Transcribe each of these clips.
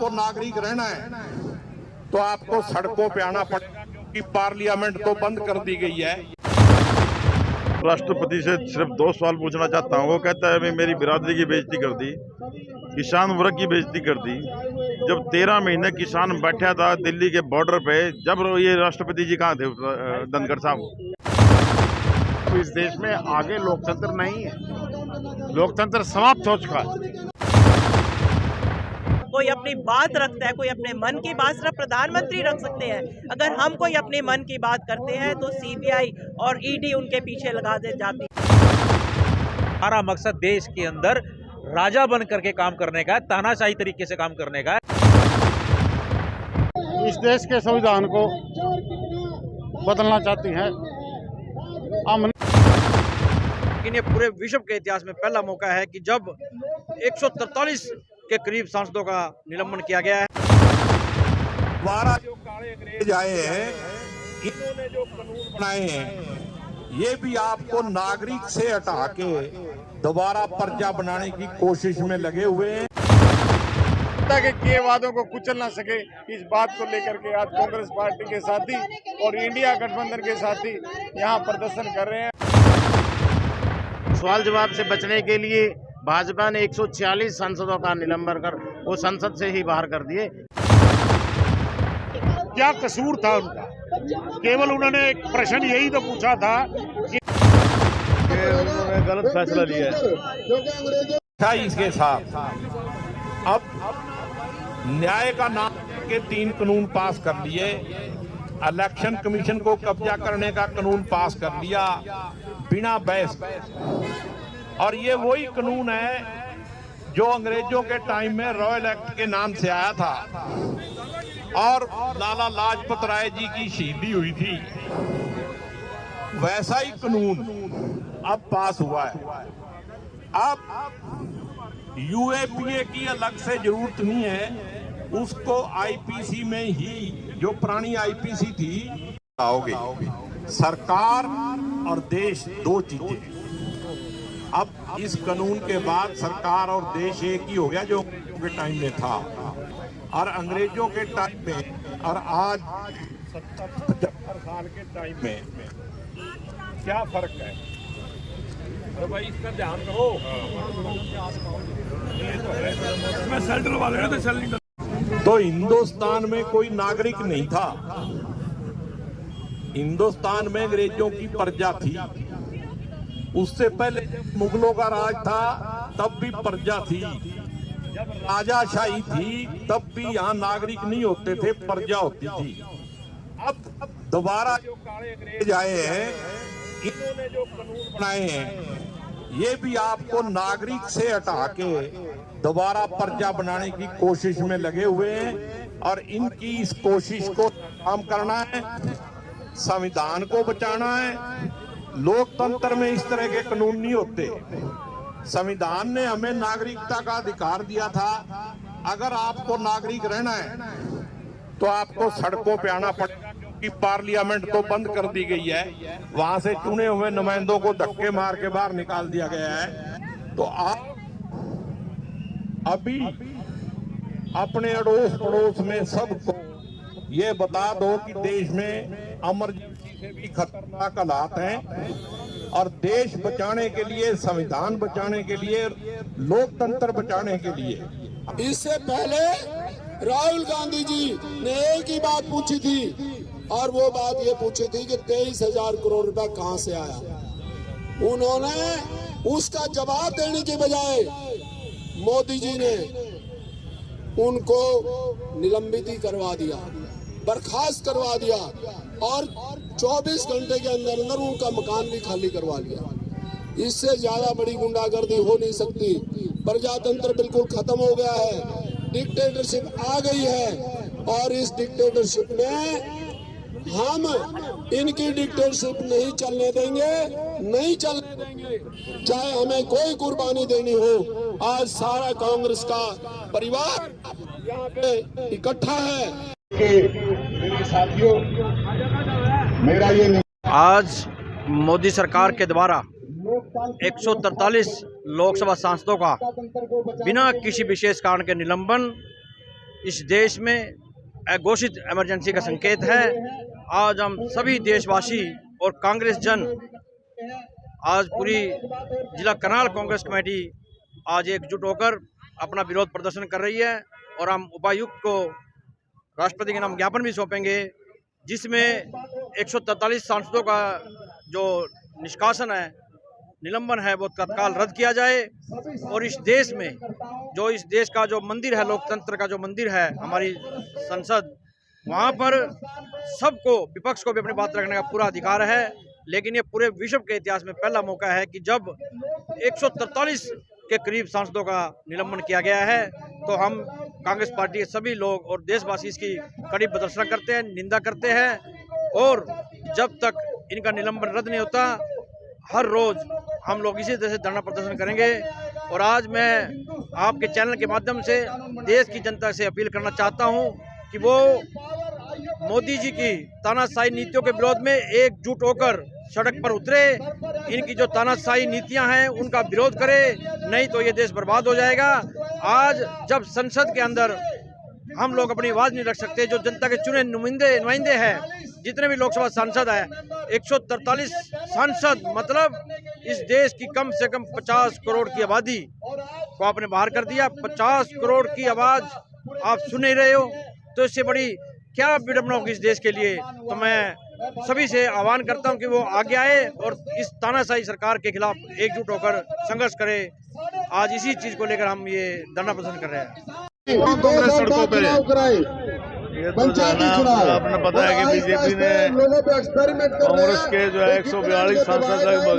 आपको नागरिक रहना है तो आपको सड़कों पे आना पड़ेगा, क्योंकि पार्लियामेंट तो बंद कर दी गई है। राष्ट्रपति से सिर्फ 2 सवाल पूछना चाहता हूँ। वो कहता है मैं मेरी बिरादरी की बेइज्जती कर दी, किसान वर्ग की बेइज्जती कर दी। जब 13 महीने किसान बैठा था दिल्ली के बॉर्डर पे, जब ये राष्ट्रपति जी कहाँ थे धनखड़ साहब? इस देश में आगे लोकतंत्र नहीं है, लोकतंत्र समाप्त हो चुका है। कोई अपनी बात रखता है, कोई अपने मन की बात सिर्फ प्रधानमंत्री रख सकते हैं। अगर हम कोई अपने मन की बात करते हैं तो सीबीआई और ईडी उनके पीछे लगा दे जाती है। हमारा मकसद देश के अंदर राजा बन करके काम करने का है, तानाशाही तरीके से काम करने का है। इस देश के संविधान को बदलना चाहती हैं। लेकिन ये पूरे विश्व के इतिहास में पहला मौका है कि जब 143 के करीब सांसदों का निलंबन किया गया है। दोबारा जो काले अंग्रेज आए हैं, इन्होंने जो कानून बनाए हैं, ये भी आपको नागरिक से हटा के दोबारा प्रजा बनाने की कोशिश में लगे हुए हैं। के किए वादों को कुचल ना सके, इस बात को लेकर के आज कांग्रेस पार्टी के साथी और इंडिया गठबंधन के साथी यहाँ प्रदर्शन कर रहे हैं। सवाल जवाब से बचने के लिए भाजपा ने 146 सांसदों का निलंबन कर वो संसद से ही बाहर कर दिए। क्या कसूर था उनका? केवल उन्होंने एक प्रश्न यही तो पूछा था कि उन्होंने गलत फैसला लिया है। इसके साथ अब न्याय का नाम के 3 कानून पास कर लिए। इलेक्शन कमीशन को कब्जा करने का कानून पास कर लिया बिना बहस। और ये वही कानून है जो अंग्रेजों के टाइम में रॉयल एक्ट के नाम से आया था और लाला लाजपत राय जी की शहीदी हुई थी। वैसा ही कानून अब पास हुआ है। अब यूएपीए की अलग से जरूरत नहीं है, उसको आईपीसी में ही, जो पुरानी आईपीसी थी, आओगे। सरकार और देश 2 चीजें। अब इस कानून के बाद सरकार और देश एक ही हो गया, जो के टाइम में था और अंग्रेजों के टाइम में और आज 70-75 साल के टाइम में क्या फर्क है? तो भाई इसका ध्यान रखो। तो हिंदुस्तान में कोई नागरिक नहीं था, हिंदुस्तान में अंग्रेजों की प्रजा थी। उससे पहले जब मुगलों का राज था तब भी प्रजा थी। जब राजाशाही थी तब भी यहाँ नागरिक नहीं होते थे, प्रजा होती थी। अब दोबारा जो काले अंग्रेज आए हैं, इन्होंने जो कानून बनाए हैं, ये भी आपको नागरिक से हटा के दोबारा प्रजा बनाने की कोशिश में लगे हुए हैं। और इनकी इस कोशिश को काम करना है, संविधान को बचाना है। लोकतंत्र में इस तरह के कानून नहीं होते। संविधान ने हमें नागरिकता का अधिकार दिया था। अगर आपको नागरिक रहना है तो आपको सड़कों पे आना पड़ेगा, क्योंकि पार्लियामेंट तो बंद कर दी गई है। वहां से चुने हुए नुमाइंदों को धक्के मार के बाहर निकाल दिया गया है। तो आप अभी अपने अड़ोस पड़ोस में सबको ये बता दो कि देश में इमरजेंसी से भी खतरनाक हालात हैं और देश बचाने के लिए, संविधान बचाने के लिए, लोकतंत्र बचाने के लिए। इससे पहले राहुल गांधी जी ने एक ही बात पूछी थी और वो बात ये पूछी थी कि 23,000 करोड़ रुपया कहां से आया। उन्होंने उसका जवाब देने के बजाय मोदी जी ने उनको निलंबित ही करवा दिया, बर्खास्त करवा दिया और 24 घंटे के अंदर अंदर उनका मकान भी खाली करवा लिया। इससे ज्यादा बड़ी गुंडागर्दी हो नहीं सकती। प्रजातंत्र बिल्कुल खत्म हो गया है, डिक्टेटरशिप आ गई है और इस डिक्टेटरशिप में हम इनकी डिक्टेटरशिप नहीं चलने देंगे, नहीं चलने देंगे, चाहे हमें कोई कुर्बानी देनी हो। आज सारा कांग्रेस का परिवार यहाँ पे इकट्ठा है। मेरे साथियों, मेरा ये आज मोदी सरकार के द्वारा 143 लोकसभा सांसदों का बिना किसी विशेष कारण के निलंबन इस देश में अघोषित इमरजेंसी का संकेत है। आज हम सभी देशवासी और कांग्रेस जन आज पूरी जिला करनाल कांग्रेस कमेटी आज एकजुट होकर अपना विरोध प्रदर्शन कर रही है और हम उपायुक्त को राष्ट्रपति के नाम ज्ञापन भी सौंपेंगे, जिसमें 143 सांसदों का जो निष्कासन है, निलंबन है, वो तत्काल रद्द किया जाए और इस देश में जो इस देश का जो मंदिर है, लोकतंत्र का जो मंदिर है, हमारी संसद, वहाँ पर सबको, विपक्ष को भी अपनी बात रखने का पूरा अधिकार है। लेकिन ये पूरे विश्व के इतिहास में पहला मौका है कि जब 143 के करीब सांसदों का निलंबन किया गया है, तो हम कांग्रेस पार्टी के सभी लोग और देशवासी इसकी कड़ी प्रदर्शन करते हैं, निंदा करते हैं और जब तक इनका निलंबन रद्द नहीं होता, हर रोज हम लोग इसी तरह से धरना प्रदर्शन करेंगे। और आज मैं आपके चैनल के माध्यम से देश की जनता से अपील करना चाहता हूं कि वो मोदी जी की तानाशाही नीतियों के विरोध में एकजुट होकर सड़क पर उतरे, इनकी जो तानाशाही नीतियां हैं उनका विरोध करे, नहीं तो ये देश बर्बाद हो जाएगा। आज जब संसद के अंदर हम लोग अपनी आवाज़ नहीं रख सकते, जो जनता के चुने नुमाइंदे हैं, जितने भी लोकसभा सांसद हैं, 143 सांसद, मतलब इस देश की कम से कम 50 करोड़ की आबादी को आपने बाहर कर दिया। 50 करोड़ की आवाज़ आप सुन नहीं रहे हो, तो इससे बड़ी क्या विडंबना होगी इस देश के लिए। तो मैं सभी से आह्वान करता हूं कि वो आगे आए और इस तानाशाही सरकार के खिलाफ एकजुट होकर संघर्ष करे। आज इसी चीज को लेकर हम ये धरना प्रदर्शन कर रहे हैं। कांग्रेस सड़कों पे ये तो आपने पता है कि बीजेपी ने कांग्रेस के जो है 142 सांसद लगभग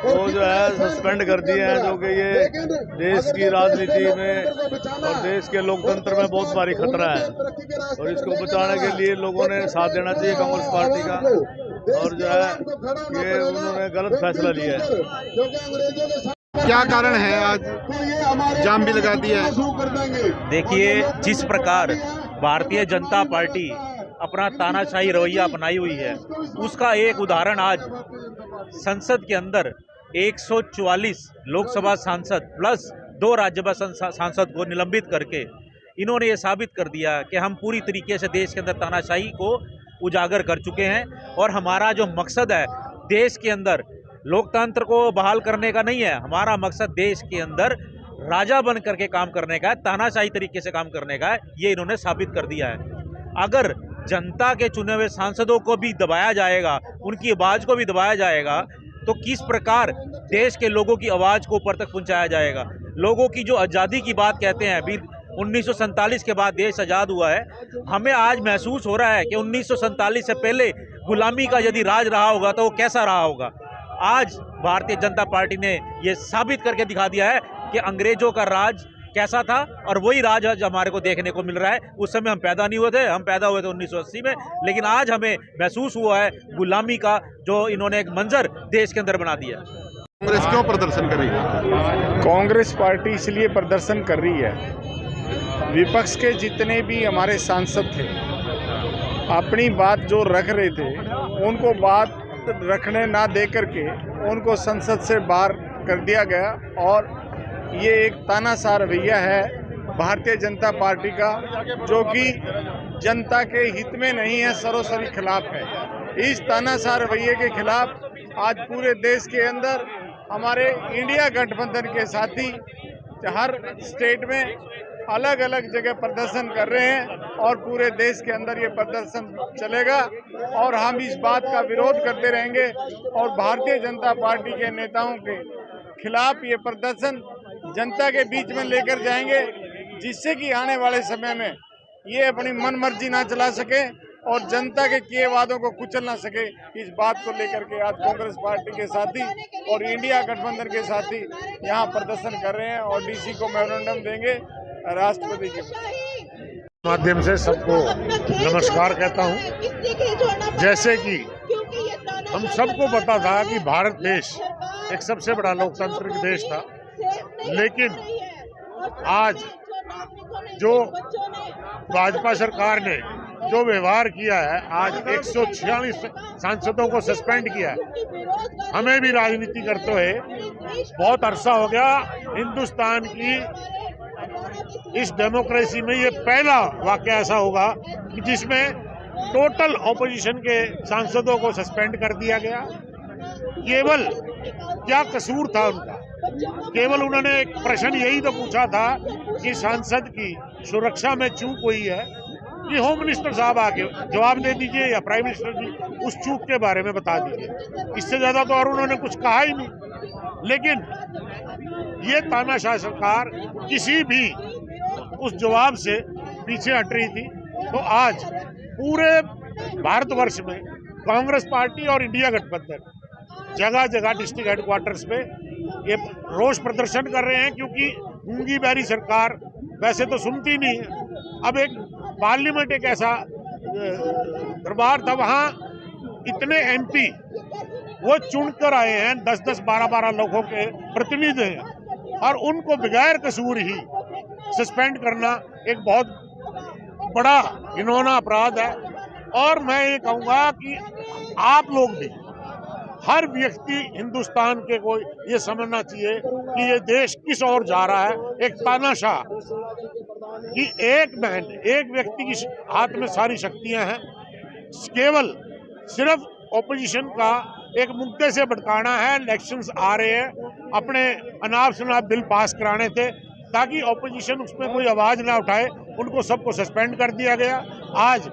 वो जो है सस्पेंड कर दिए हैं, जो कि ये देश की राजनीति में और देश के लोकतंत्र में बहुत भारी खतरा है और इसको बचाने के लिए लोगों ने साथ देना चाहिए कांग्रेस पार्टी का। और जो है ये उन्होंने गलत फैसला लिया है। क्या कारण है आज जाम भी लगा दिया है? देखिए, जिस प्रकार भारतीय जनता पार्टी अपना तानाशाही रवैया अपनाई हुई है, उसका एक उदाहरण आज संसद के अंदर 144 लोकसभा सांसद प्लस 2 राज्यसभा सांसद को निलंबित करके इन्होंने ये साबित कर दिया कि हम पूरी तरीके से देश के अंदर तानाशाही को उजागर कर चुके हैं। और हमारा जो मकसद है देश के अंदर लोकतंत्र को बहाल करने का नहीं है, हमारा मकसद देश के अंदर राजा बन करके काम करने का है, तानाशाही तरीके से काम करने का है। ये इन्होंने साबित कर दिया है। अगर जनता के चुने हुए सांसदों को भी दबाया जाएगा, उनकी आवाज़ को भी दबाया जाएगा, तो किस प्रकार देश के लोगों की आवाज़ को ऊपर तक पहुंचाया जाएगा। लोगों की जो आज़ादी की बात कहते हैं, अभी 1947 के बाद देश आज़ाद हुआ है, हमें आज महसूस हो रहा है कि 1947 से पहले गुलामी का यदि राज रहा होगा तो वो कैसा रहा होगा। आज भारतीय जनता पार्टी ने ये साबित करके दिखा दिया है कि अंग्रेजों का राज कैसा था और वही राज आज हमारे को देखने को मिल रहा है। उस समय हम पैदा नहीं हुए थे, हम पैदा हुए थे 1980 में, लेकिन आज हमें महसूस हुआ है गुलामी का जो इन्होंने एक मंजर देश के अंदर बना दिया। कांग्रेस क्यों प्रदर्शन कर रही है? कांग्रेस पार्टी इसलिए प्रदर्शन कर रही है, विपक्ष के जितने भी हमारे सांसद थे अपनी बात जो रख रहे थे, उनको बात रखने ना दे करके उनको संसद से बाहर कर दिया गया। और ये एक तानाशाह रवैया है भारतीय जनता पार्टी का, जो कि जनता के हित में नहीं है, सरोसरी खिलाफ है। इस तानाशाह रवैये के खिलाफ आज पूरे देश के अंदर हमारे इंडिया गठबंधन के साथी हर स्टेट में अलग अलग जगह प्रदर्शन कर रहे हैं और पूरे देश के अंदर ये प्रदर्शन चलेगा और हम इस बात का विरोध करते रहेंगे और भारतीय जनता पार्टी के नेताओं के खिलाफ ये प्रदर्शन जनता के बीच में लेकर जाएंगे, जिससे कि आने वाले समय में ये अपनी मन मर्जी ना चला सके और जनता के किए वादों को कुचल ना सके। इस बात को लेकर के आज कांग्रेस पार्टी के साथी और इंडिया गठबंधन के साथी यहाँ प्रदर्शन कर रहे हैं और डीसी को मेमोरेंडम देंगे राष्ट्रपति के माध्यम से सबको नमस्कार कहता हूँ। जैसे कि हम सबको पता था कि भारत देश एक सबसे बड़ा लोकतांत्रिक देश था, लेकिन आज जो भाजपा सरकार ने जो व्यवहार किया है, आज 146 सांसदों को सस्पेंड किया है। हमें भी राजनीति करते हुए बहुत अरसा हो गया। हिंदुस्तान की इस डेमोक्रेसी में ये पहला वाकया ऐसा होगा कि जिसमें टोटल ऑपोजिशन के सांसदों को सस्पेंड कर दिया गया। केवल क्या कसूर था उनका? केवल उन्होंने एक प्रश्न यही तो पूछा था कि सांसद की सुरक्षा में चूक हुई है, कि होम मिनिस्टर साहब आके जवाब दे दीजिए या प्राइम मिनिस्टर जी उस चूक के बारे में बता दीजिए। इससे ज्यादा तो और उन्होंने कुछ कहा ही नहीं। लेकिन ये तानाशाह सरकार किसी भी उस जवाब से पीछे हट रही थी। तो आज पूरे भारतवर्ष में कांग्रेस पार्टी और इंडिया गठबंधन जगह जगह डिस्ट्रिक्ट हेडक्वार्टर्स पे ये रोष प्रदर्शन कर रहे हैं, क्योंकि गूंगी बैरी सरकार वैसे तो सुनती नहीं है। अब एक पार्लियामेंट एक ऐसा दरबार था, वहाँ इतने एमपी वो चुनकर आए हैं, 10-10, 12-12 लोगों के प्रतिनिधि हैं, और उनको बगैर कसूर ही सस्पेंड करना एक बहुत बड़ा घिनौना अपराध है। और मैं ये कहूँगा कि आप लोग भी, हर व्यक्ति हिंदुस्तान के को ये समझना चाहिए कि ये देश किस ओर जा रहा है। एक तानाशाह कि एक व्यक्ति के हाथ में सारी शक्तियां हैं, केवल सिर्फ ऑपोजिशन का एक मुद्दे से भटकाना है। इलेक्शंस आ रहे हैं, अपने अनाप शनाप बिल पास कराने थे ताकि ऑपोजिशन उसमें कोई आवाज ना उठाए। उनको सबको सस्पेंड कर दिया गया। आज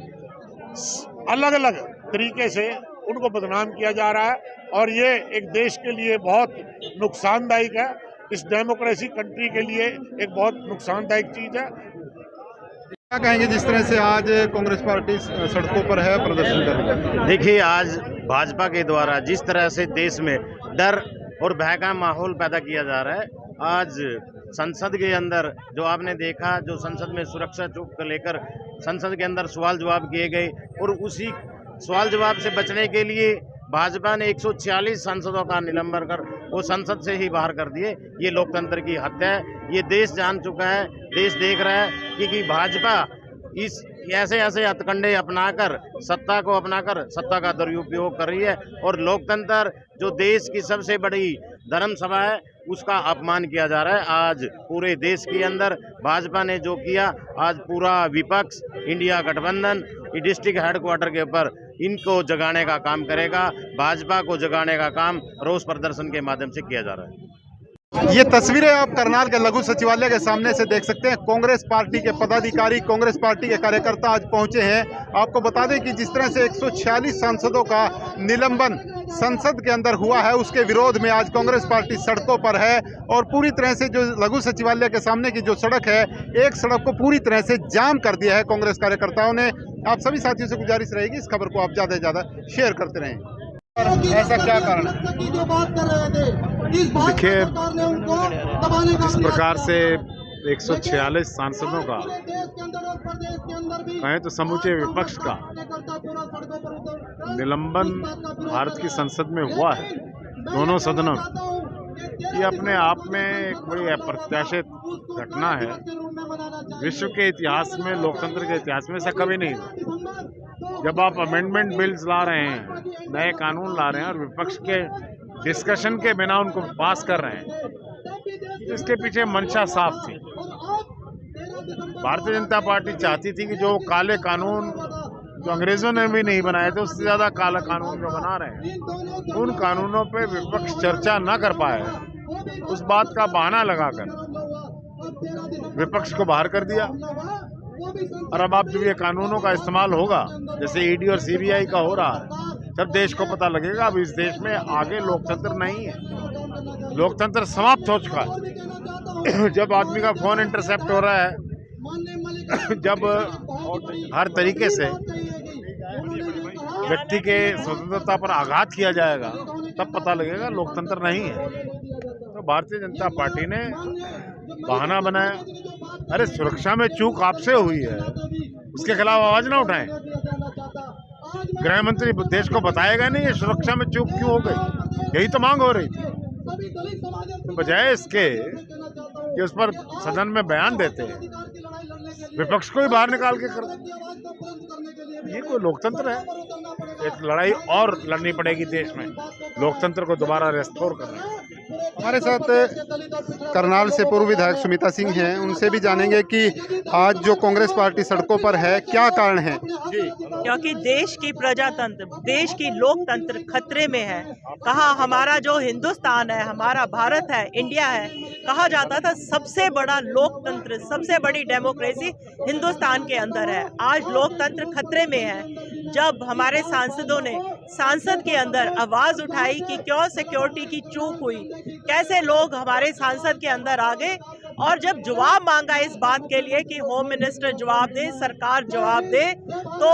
अलग अलग तरीके से उनको बदनाम किया जा रहा है, और ये एक देश के लिए बहुत नुकसानदायक है। इस डेमोक्रेसी कंट्री के लिए एक बहुत नुकसानदायक चीज है। क्या कहेंगे जिस तरह से आज कांग्रेस पार्टी सड़कों पर है, प्रदर्शन कर रही है? देखिए, आज भाजपा के द्वारा जिस तरह से देश में डर और भय का माहौल पैदा किया जा रहा है, आज संसद के अंदर जो आपने देखा, जो संसद में सुरक्षा चौक को लेकर संसद के अंदर सवाल जवाब किए गए, और उसी सवाल जवाब से बचने के लिए भाजपा ने 146 सांसदों का निलंबन कर वो संसद से ही बाहर कर दिए। ये लोकतंत्र की हत्या है। ये देश जान चुका है, देश देख रहा है कि भाजपा इस ऐसे हथकंडे अपनाकर सत्ता का दुरुपयोग कर रही है, और लोकतंत्र जो देश की सबसे बड़ी धर्म सभा है उसका अपमान किया जा रहा है। आज पूरे देश के अंदर भाजपा ने जो किया, आज पूरा विपक्ष, इंडिया गठबंधन डिस्ट्रिक्ट हेडक्वार्टर के ऊपर इनको जगाने का काम करेगा। भाजपा को जगाने का काम रोष प्रदर्शन के माध्यम से किया जा रहा है। ये तस्वीरें आप करनाल के लघु सचिवालय के सामने से देख सकते हैं। कांग्रेस पार्टी के पदाधिकारी, कांग्रेस पार्टी के कार्यकर्ता आज पहुंचे हैं। आपको बता दें कि जिस तरह से 146 सांसदों का निलंबन संसद के अंदर हुआ है, उसके विरोध में आज कांग्रेस पार्टी सड़कों पर है, और पूरी तरह से जो लघु सचिवालय के सामने की जो सड़क है, एक सड़क को पूरी तरह से जाम कर दिया है कांग्रेस कार्यकर्ताओं ने। आप सभी साथियों से गुजारिश रहेगी इस खबर को आप ज़्यादा से ज़्यादा शेयर करते रहें। ऐसा क्या कारण है? देखिए, जिस प्रकार से 146 सांसदों का, कहें तो समूचे विपक्ष का निलंबन भारत की संसद में हुआ है, दोनों सदनों में, ये अपने आप में एक बड़ी अप्रत्याशित घटना है। विश्व के इतिहास में, लोकतंत्र के इतिहास में ऐसा कभी नहीं हुआ। जब आप अमेंडमेंट बिल्स ला रहे हैं, नए कानून ला रहे हैं, और विपक्ष के डिस्कशन के बिना उनको पास कर रहे हैं, इसके पीछे मंशा साफ थी। भारतीय जनता पार्टी चाहती थी कि जो काले कानून जो अंग्रेजों ने भी नहीं बनाए थे, उससे ज़्यादा काला कानून जो बना रहे हैं, उन कानूनों पे विपक्ष चर्चा न कर पाए, उस बात का बहाना लगाकर विपक्ष को बाहर कर दिया। और अब जब ये कानूनों का इस्तेमाल होगा, जैसे ईडी और सीबीआई का हो रहा है, तब देश को पता लगेगा अब इस देश में आगे लोकतंत्र नहीं है, लोकतंत्र समाप्त हो चुका है। जब आदमी का फोन इंटरसेप्ट हो रहा है, जब हर तरीके से व्यक्ति के स्वतंत्रता पर आघात किया जाएगा, तब पता लगेगा लोकतंत्र नहीं है। तो भारतीय जनता पार्टी ने बहाना बनाया, अरे सुरक्षा में चूक आपसे हुई है, उसके खिलाफ आवाज ना उठाएं। गृह मंत्री देश को बताएगा नहीं ये सुरक्षा में चूक क्यों हो गई, यही तो मांग हो रही थी। तो बजाय इसके कि उस पर सदन में बयान देते हैं, विपक्ष को ही बाहर निकाल के कर देते। ये कोई लोकतंत्र है? एक लड़ाई और लड़नी पड़ेगी देश में लोकतंत्र को दोबारा रेस्टोर करना। हमारे साथ करनाल से पूर्व विधायक सुमिता सिंह हैं, उनसे भी जानेंगे कि आज जो कांग्रेस पार्टी सड़कों पर है क्या कारण है। क्योंकि देश की प्रजातंत्र, देश की लोकतंत्र खतरे में है। कहा हमारा जो हिंदुस्तान है, हमारा भारत है, इंडिया है, कहा जाता था सबसे बड़ा लोकतंत्र, सबसे बड़ी डेमोक्रेसी हिंदुस्तान के अंदर है। आज लोकतंत्र खतरे में है। जब हमारे सांसदों ने सांसद के अंदर आवाज उठाई कि क्यों सिक्योरिटी की चूक हुई, कैसे लोग हमारे सांसद के अंदर आ गए, और जब जवाब मांगा इस बात के लिए कि होम मिनिस्टर जवाब दे, सरकार जवाब दे, तो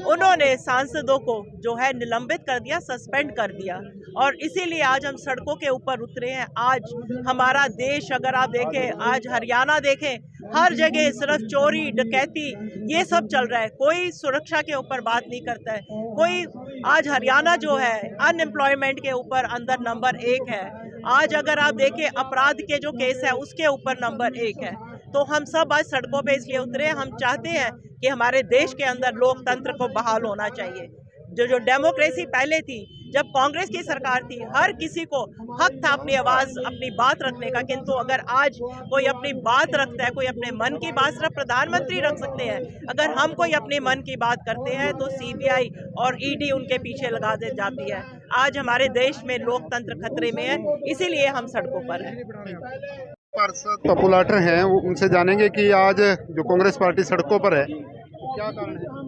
उन्होंने सांसदों को जो है निलंबित कर दिया, सस्पेंड कर दिया। और इसीलिए आज हम सड़कों के ऊपर उतरे हैं। आज हमारा देश अगर आप देखें, आज हरियाणा देखें, हर जगह सिर्फ चोरी डकैती ये सब चल रहा है। कोई सुरक्षा के ऊपर बात नहीं करता है कोई। आज हरियाणा जो है अनएम्प्लॉयमेंट के ऊपर अंदर नंबर 1 है। आज अगर आप देखें अपराध के जो केस है उसके ऊपर नंबर 1 है। तो हम सब आज सड़कों पे इसलिए उतरे। हम चाहते हैं कि हमारे देश के अंदर लोकतंत्र को बहाल होना चाहिए। जो डेमोक्रेसी पहले थी, जब कांग्रेस की सरकार थी, हर किसी को हक था अपनी आवाज, अपनी बात रखने का। किंतु अगर आज कोई अपनी बात रखता है, कोई अपने मन की बात सिर्फ प्रधानमंत्री रख सकते हैं। अगर हम कोई अपने मन की बात करते हैं तो सीबीआई और ईडी उनके पीछे लगा दे जाती है। आज हमारे देश में लोकतंत्र खतरे में है, इसीलिए हम सड़कों पर हैं। पार्षद पपुलाटर हैं, उनसे जानेंगे कि आज जो कांग्रेस पार्टी सड़कों पर है क्या कारण है।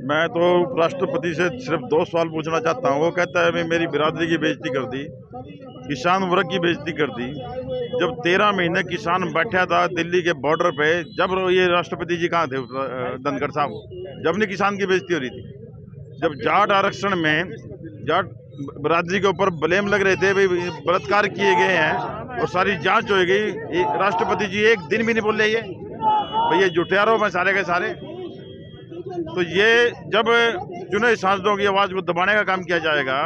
मैं तो उपराष्ट्रपति से सिर्फ 2 सवाल पूछना चाहता हूँ। वो कहता है मेरी बिरादरी की बेइज्जती कर दी, किसान वर्ग की बेइज्जती कर दी। जब 13 महीने किसान बैठा था दिल्ली के बॉर्डर पे, जब ये राष्ट्रपति जी कहाँ थे धनखड़ साहब, जब नहीं किसान की बेइज्जती हो रही थी। जब जाट आरक्षण में जाट बिरादरी के ऊपर ब्लेम लग रहे थे, भाई बलात्कार किए गए हैं और सारी जांच हो गई, राष्ट्रपति जी एक दिन भी नहीं बोल रहे ये भाई ये जुटियारो में सारे के सारे। तो ये जब चुने सांसदों की आवाज को दबाने का काम किया जाएगा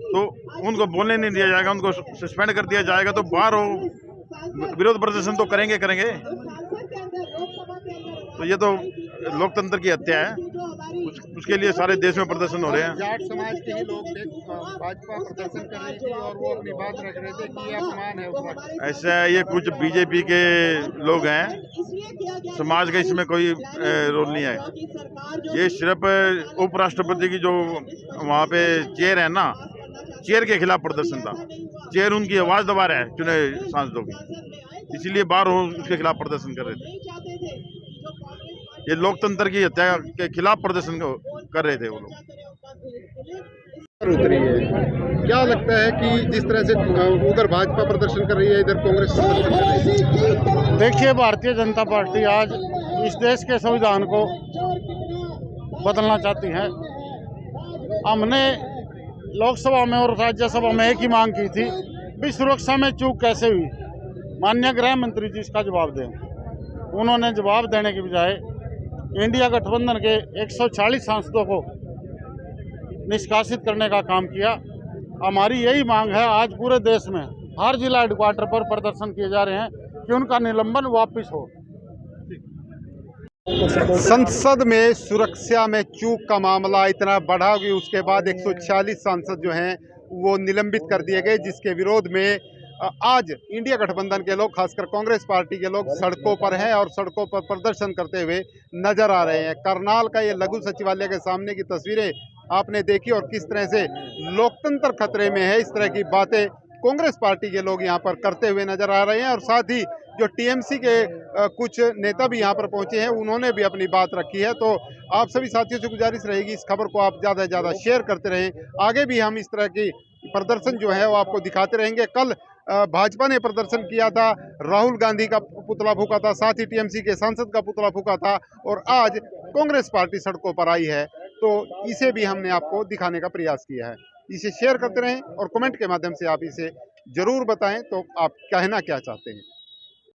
तो उनको बोलने नहीं दिया जाएगा, उनको सस्पेंड कर दिया जाएगा, तो बाहर हो विरोध प्रदर्शन तो करेंगे। तो ये तो लोकतंत्र की हत्या है। उसके लिए सारे देश में प्रदर्शन हो रहे हैं। जाट समाज के ही लोग भाजपा प्रदर्शन कर रही थी और वो अपनी बात रख रहे थे कि ये अपमान है उसका। ऐसा ये कुछ बीजेपी के लोग हैं, समाज का इसमें कोई रोल नहीं है। ये सिर्फ उपराष्ट्रपति की जो वहाँ पे चेयर है ना, चेयर के खिलाफ प्रदर्शन था। चेयर उनकी आवाज दबा रहा है चुने सांसदों की, इसीलिए बाहर हो उसके खिलाफ प्रदर्शन कर रहे थे। ये लोकतंत्र की हत्या के खिलाफ प्रदर्शन कर रहे थे वो लोग। उतरी है, क्या लगता है कि जिस तरह से उधर भाजपा प्रदर्शन कर रही है, इधर कांग्रेस प्रदर्शन कर रही है। देखिए, भारतीय जनता पार्टी आज इस देश के संविधान को बदलना चाहती है। हमने लोकसभा में और राज्यसभा में एक ही मांग की थी भी सुरक्षा में चूक कैसे हुई, माननीय गृह मंत्री जी इसका जवाब दें। उन्होंने जवाब देने के बजाय इंडिया गठबंधन के 140 सांसदों को निष्कासित करने का काम किया। हमारी यही मांग है, आज पूरे देश में हर जिला हेडक्वार्टर पर प्रदर्शन किए जा रहे हैं कि उनका निलंबन वापस हो। संसद में सुरक्षा में चूक का मामला इतना बढ़ा कि उसके बाद 146 सांसद जो हैं वो निलंबित कर दिए गए, जिसके विरोध में आज इंडिया गठबंधन के लोग, खासकर कांग्रेस पार्टी के लोग सड़कों पर हैं और सड़कों पर प्रदर्शन करते हुए नजर आ रहे हैं। करनाल का ये लघु सचिवालय के सामने की तस्वीरें आपने देखी और किस तरह से लोकतंत्र खतरे में है, इस तरह की बातें कांग्रेस पार्टी के लोग यहाँ पर करते हुए नजर आ रहे हैं। और साथ ही जो टीएमसी के कुछ नेता भी यहाँ पर पहुँचे हैं, उन्होंने भी अपनी बात रखी है। तो आप सभी साथियों से गुजारिश रहेगी, इस खबर को आप ज़्यादा से ज़्यादा शेयर करते रहें। आगे भी हम इस तरह की प्रदर्शन जो है वो आपको दिखाते रहेंगे। कल भाजपा ने प्रदर्शन किया था, राहुल गांधी का पुतला फूका था, साथ ही टीएमसी के सांसद का पुतला फूका था, और आज कांग्रेस पार्टी सड़कों पर आई है। तो इसे भी हमने आपको दिखाने का प्रयास किया है। इसे शेयर करते रहें और कमेंट के माध्यम से आप इसे जरूर बताएं तो आप कहना क्या चाहते हैं।